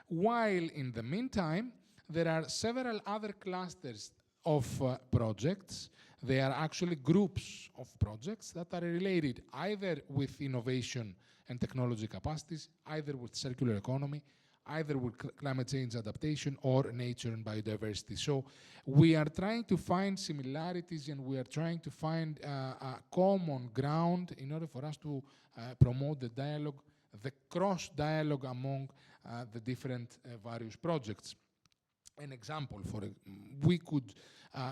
while in the meantime, there are several other clusters of projects. They are actually groups of projects that are related either with innovation and technology capacities, either with circular economy, either with climate change adaptation or nature and biodiversity. So we are trying to find similarities and we are trying to find a common ground in order for us to promote the dialogue the cross-dialogue among the different various projects. An example, we could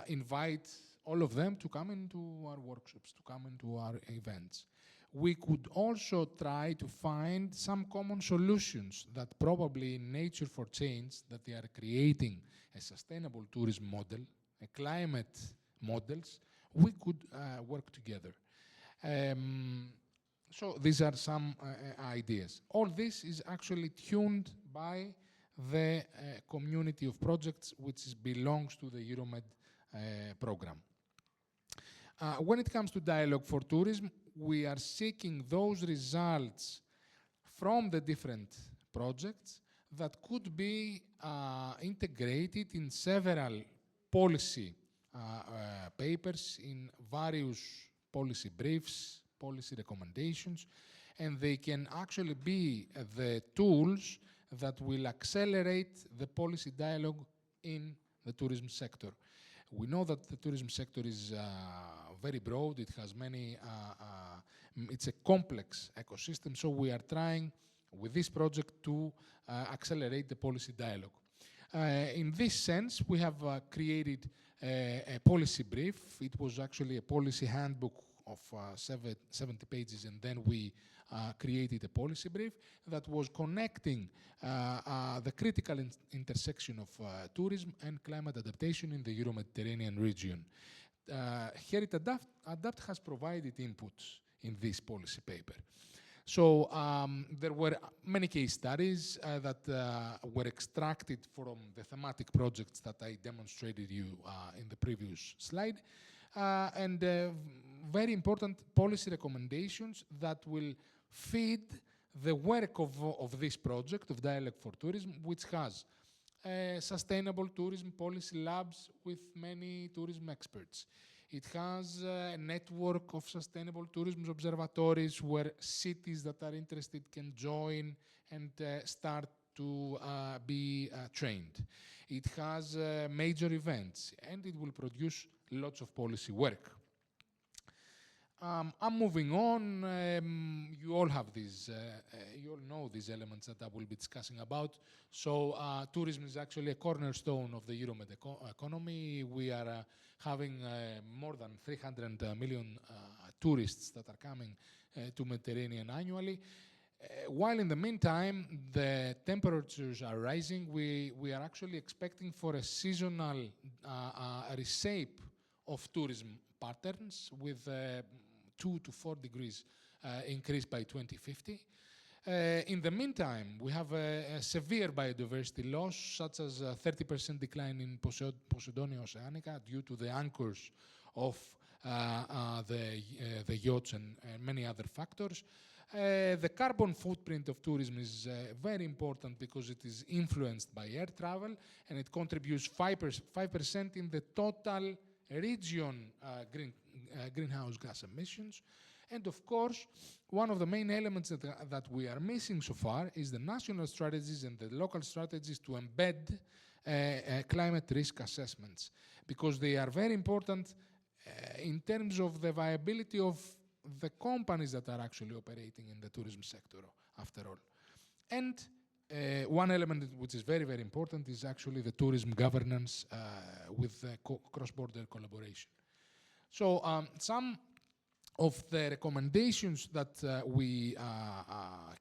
invite all of them to come into our workshops, to come into our events. We could also try to find some common solutions that probably in Nature for Change, that they are creating a sustainable tourism model, a climate models, we could work together. So these are some ideas. All this is actually tuned by the community of projects which belongs to the Euromed program. When it comes to Dialogue for Tourism, we are seeking those results from the different projects that could be integrated in several policy papers, in various policy briefs, policy recommendations, and they can actually be the tools that will accelerate the policy dialogue in the tourism sector. We know that the tourism sector is very broad, it has many, it's a complex ecosystem, so we are trying with this project to accelerate the policy dialogue. In this sense, we have created a policy brief. It was actually a policy handbook of 70 pages, and then we created a policy brief that was connecting the critical intersection of tourism and climate adaptation in the Euro-Mediterranean region. Herit Adapt has provided inputs in this policy paper. So there were many case studies that were extracted from the thematic projects that I demonstrated you in the previous slide. And very important policy recommendations that will feed the work of this project of Dialogue for Tourism, which has sustainable tourism policy labs with many tourism experts. It has a network of sustainable tourism observatories where cities that are interested can join and start to be trained. It has major events, and it will produce lots of policy work. I'm moving on. You all have these, you all know these elements that I will be discussing about. So tourism is actually a cornerstone of the Euromed economy. We are having more than 300 million tourists that are coming to Mediterranean annually. While in the meantime, the temperatures are rising, we are actually expecting for a seasonal reshape of tourism patterns with 2 to 4 degrees increase by 2050. In the meantime, we have a severe biodiversity loss, such as a 30% decline in Posidonia oceanica due to the anchors of the yachts and many other factors. The carbon footprint of tourism is very important because it is influenced by air travel, and it contributes 5% in the total region greenhouse gas emissions. And of course, one of the main elements that we are missing so far is the national strategies and the local strategies to embed climate risk assessments, because they are very important in terms of the viability of the companies that are actually operating in the tourism sector, after all. And one element which is very, very important is actually the tourism governance with cross-border collaboration. So some of the recommendations that we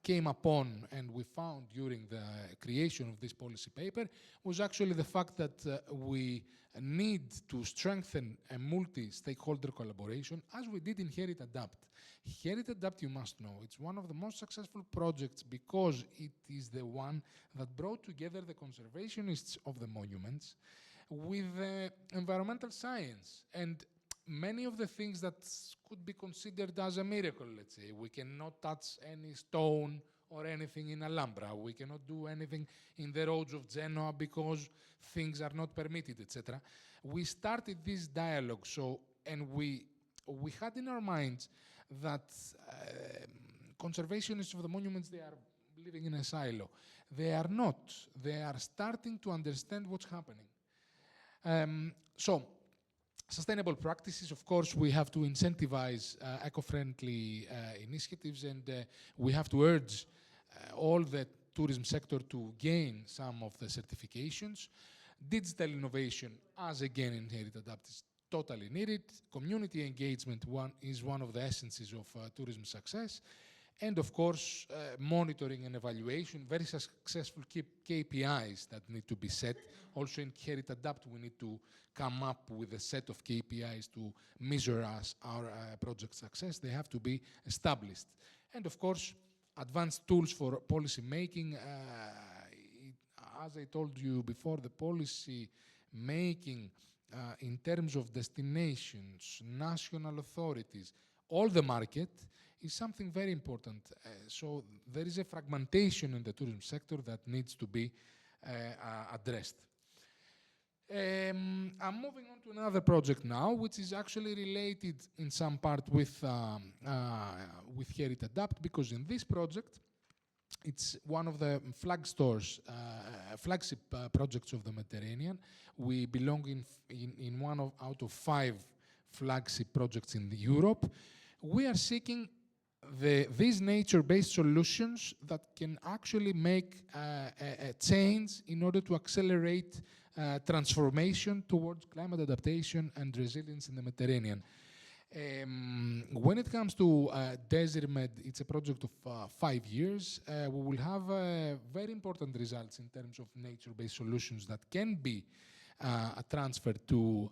came upon and we found during the creation of this policy paper was actually the fact that we need to strengthen a multi-stakeholder collaboration, as we did in Herit Adapt. Herit Adapt, you must know, it's one of the most successful projects because it is the one that brought together the conservationists of the monuments with environmental science. And many of the things that could be considered as a miracle, let's say, we cannot touch any stone or anything in Alhambra, we cannot do anything in the roads of Genoa because things are not permitted, etc. We started this dialogue, and we had in our minds that conservationists of the monuments, they are living in a silo. They are not. They are starting to understand what's happening. Sustainable practices, of course, we have to incentivize eco-friendly initiatives, and we have to urge all the tourism sector to gain some of the certifications. Digital innovation, as again in Herit Adapt, is totally needed. Community engagement is one of the essences of tourism success. And of course, monitoring and evaluation, very successful KPIs that need to be set. Also in Herit Adapt, we need to come up with a set of KPIs to measure our project success. They have to be established. And of course, advanced tools for policy making. As I told you before, the policy making in terms of destinations, national authorities, all the market is something very important. So there is a fragmentation in the tourism sector that needs to be addressed. I'm moving on to another project now, which is actually related in some part with Herit Adapt, because in this project, it's one of the flagship projects of the Mediterranean. We belong in one out of 5 flagship projects in Europe. We are seeking these nature-based solutions that can actually make a change in order to accelerate transformation towards climate adaptation and resilience in the Mediterranean. When it comes to Euromed, it's a project of 5 years. We will have very important results in terms of nature-based solutions that can be transferred to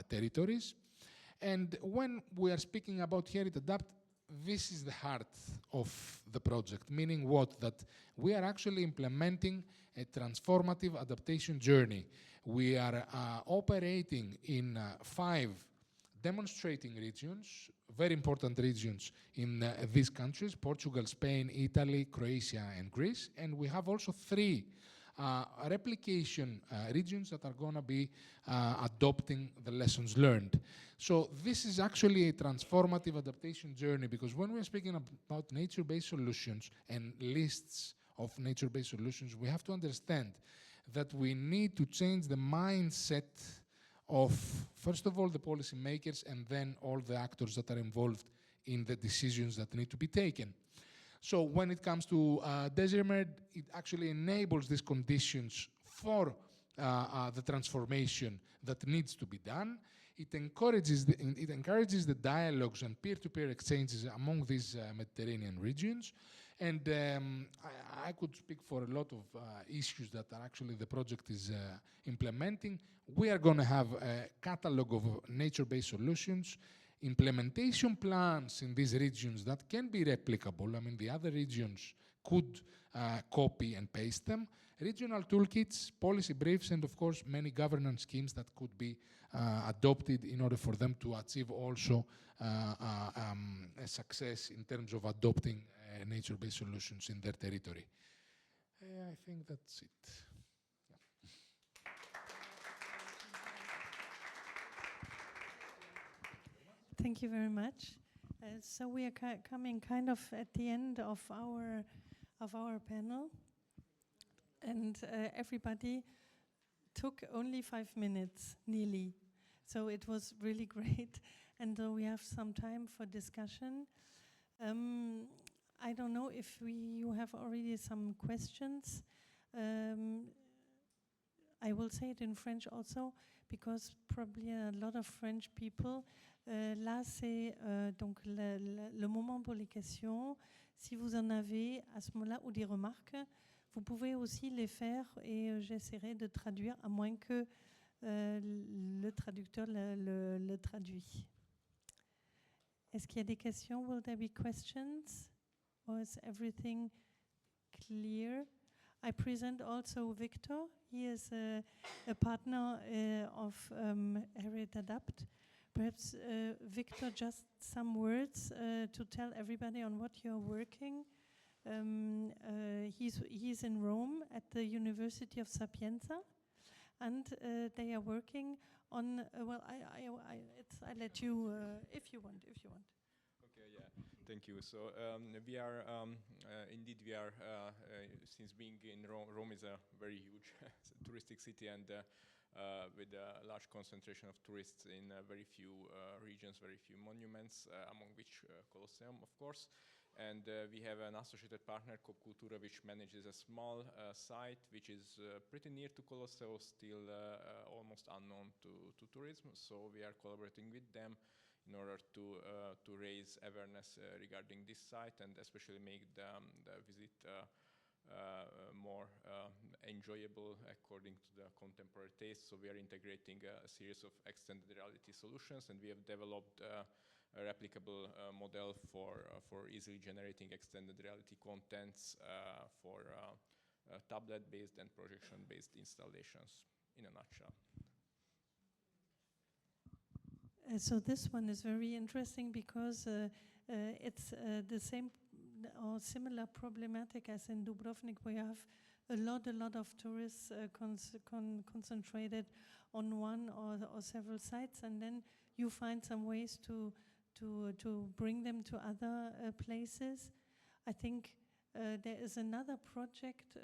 territories. And when we are speaking about Herit Adapt, this is the heart of the project, meaning what? That we are actually implementing a transformative adaptation journey. We are operating in 5 demonstrating regions, very important regions in these countries, Portugal, Spain, Italy, Croatia, and Greece. And we have also 3 replication regions that are going to be adopting the lessons learned. So this is actually a transformative adaptation journey, because when we're speaking about nature-based solutions and lists of nature-based solutions, we have to understand that we need to change the mindset of, first of all, the policymakers, and then all the actors that are involved in the decisions that need to be taken. So when it comes to Euromed, it actually enables these conditions for the transformation that needs to be done. It encourages the dialogues and peer-to-peer exchanges among these Mediterranean regions. And I could speak for a lot of issues that are actually the project is implementing. We are going to have a catalog of nature-based solutions, implementation plans in these regions that can be replicable. I mean, the other regions could copy and paste them. Regional toolkits, policy briefs, and of course, many governance schemes that could be adopted in order for them to achieve also a success in terms of adopting nature-based solutions in their territory. I think that's it. Thank you very much. So we are coming kind of at the end of our panel, and everybody took only 5 minutes, nearly. So it was really great, and we have some time for discussion. I don't know if you have already some questions. I will say it in French also, because probably a lot of French people. Là, c'est donc le moment pour les questions. Si vous en avez à ce moment-là, ou des remarques, vous pouvez aussi les faire, et j'essaierai de traduire, à moins que le traducteur le traduit. Est-ce qu'il y a des questions? Will there be questions? Or is everything clear? I present also Victor. He is a partner of Herit Adapt. Perhaps, Victor, just some words to tell everybody on what you're working. He's in Rome at the University of Sapienza, and they are working on, well, I let you, if you want. Okay, yeah, thank you. So we are, indeed, since being in Rome is a very huge touristic city, and with a large concentration of tourists in very few regions, very few monuments, among which Colosseum, of course. And we have an associated partner, Coop Cultura, which manages a small site, which is pretty near to Colosseo, still almost unknown to tourism. So we are collaborating with them in order to raise awareness regarding this site, and especially make the visit more enjoyable according to the contemporary taste. So we are integrating a series of extended reality solutions, and we have developed a replicable model for easily generating extended reality contents for tablet-based and projection-based installations, in a nutshell. So this one is very interesting because it's the same or similar problematic as in Dubrovnik, where you have a lot of tourists concentrated on one or several sites, and then you find some ways to bring them to other places. I think there is another project,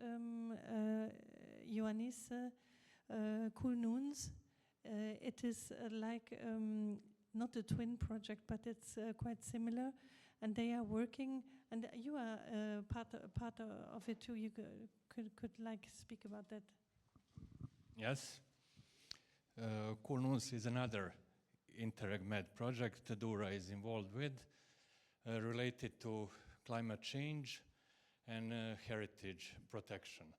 Ioannis, Cool Noons. It is like not a twin project, but it's quite similar, and they are working, and you are part of it too. You could like speak about that. Yes. Cool Noons is another Interreg-Med project Dura is involved with, related to climate change and heritage protection.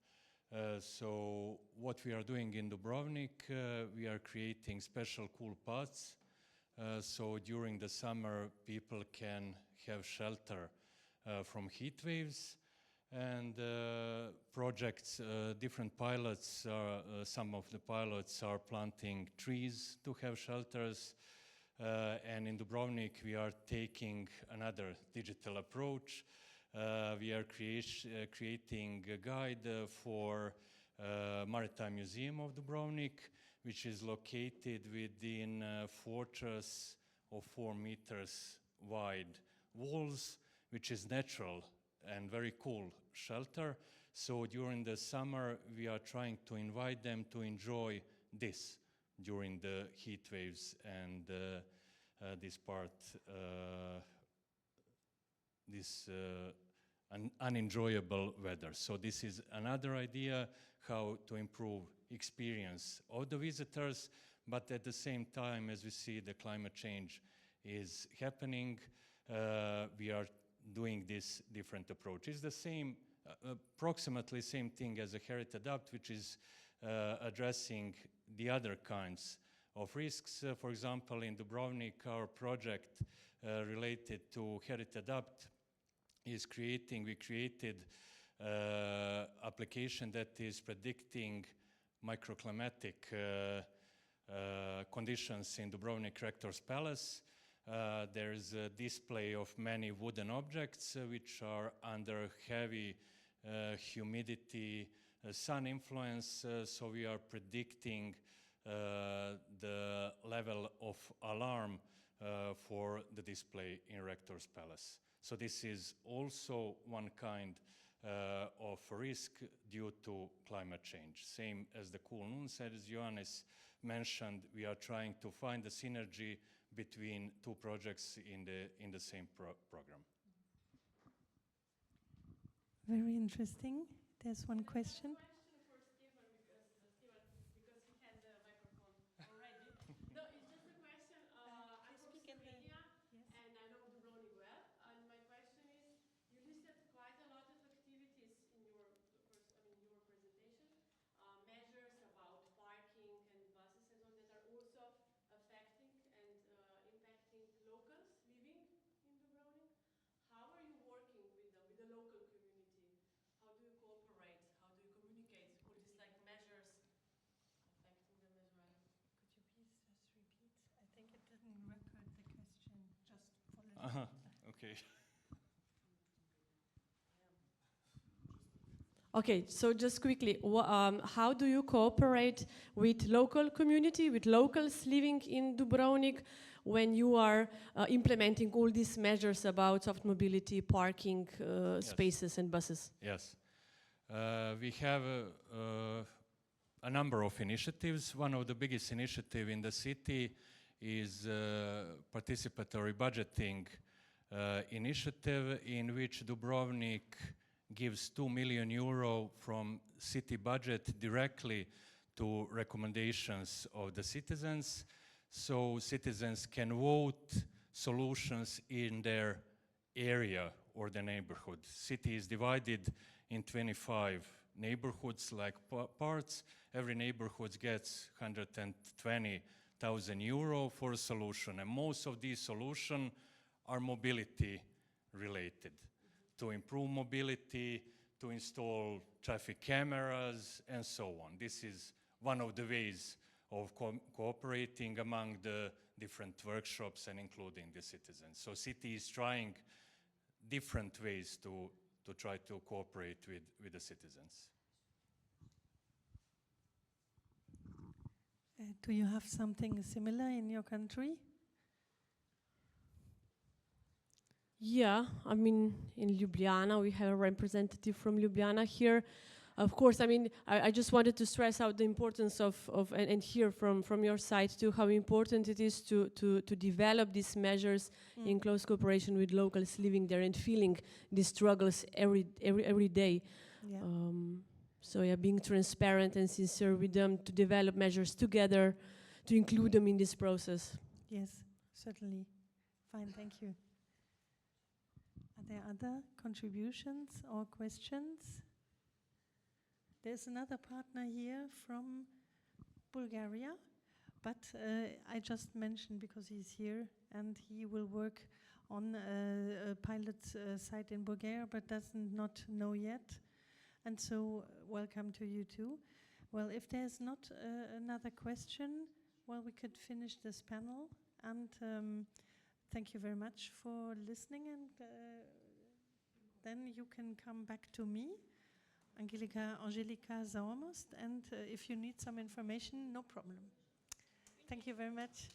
So what we are doing in Dubrovnik, we are creating special cool paths. So during the summer, people can have shelter from heat waves. And projects, different pilots, some of the pilots are planting trees to have shelters. And in Dubrovnik, we are taking another digital approach. We are creating a guide for Maritime Museum of Dubrovnik, which is located within a fortress of 4 meters wide walls, which is natural and very cool shelter. So during the summer, we are trying to invite them to enjoy this during the heat waves and this part, this unenjoyable weather. So this is another idea how to improve experience of the visitors, but at the same time, as we see the climate change is happening, we are doing this different approach. It's the same, approximately same thing as a Herit Adapt, which is addressing the other kinds of risks. For example, in Dubrovnik, our project related to Herit Adapt is we created application that is predicting microclimatic conditions in Dubrovnik Rector's Palace. There is a display of many wooden objects which are under heavy humidity, sun influence, so we are predicting the level of alarm for the display in Rector's Palace. So this is also one kind of risk due to climate change. Same as the Cool Noons, as Ioannis mentioned, we are trying to find the synergy between two projects in the same program. Very interesting. There's one question. affecting and impacting locals living in Dubrovnik. How are you working with the local community? How do you cooperate? How do you communicate all these like measures affecting them as well? Could you please just repeat? I think it didn't record the question. Just follow. Okay. Okay, so just quickly, how do you cooperate with local community, with locals living in Dubrovnik when you are implementing all these measures about soft mobility, parking spaces and buses? Yes. We have a number of initiatives. One of the biggest initiatives in the city is participatory budgeting initiative in which Dubrovnik gives 2 million euro from city budget directly to recommendations of the citizens, so citizens can vote solutions in their area or the neighborhood. City is divided in 25 neighborhoods like parts. Every neighborhood gets 120,000 euro for a solution, and most of these solutions are mobility related. To improve mobility, to install traffic cameras, and so on. This is one of the ways of cooperating among the different workshops and including the citizens. So city is trying different ways to try to cooperate with the citizens. Do you have something similar in your country? Yeah, I mean, in Ljubljana, we have a representative from Ljubljana here. Of course, I mean, I just wanted to stress out the importance of and hear from your side too, how important it is to develop these measures in close cooperation with locals living there and feeling these struggles every day. Yeah. So yeah, being transparent and sincere with them to develop measures together, to include them in this process. Yes, certainly. Fine, thank you. Are there other contributions or questions? There's another partner here from Bulgaria, but I just mentioned because he's here and he will work on a pilot site in Bulgaria, but does not know yet. And so welcome to you too. Well, if there's not another question, well, we could finish this panel. And thank you very much for listening. And then you can come back to me, Angelika Sauermost, and if you need some information, no problem. Thank you very much.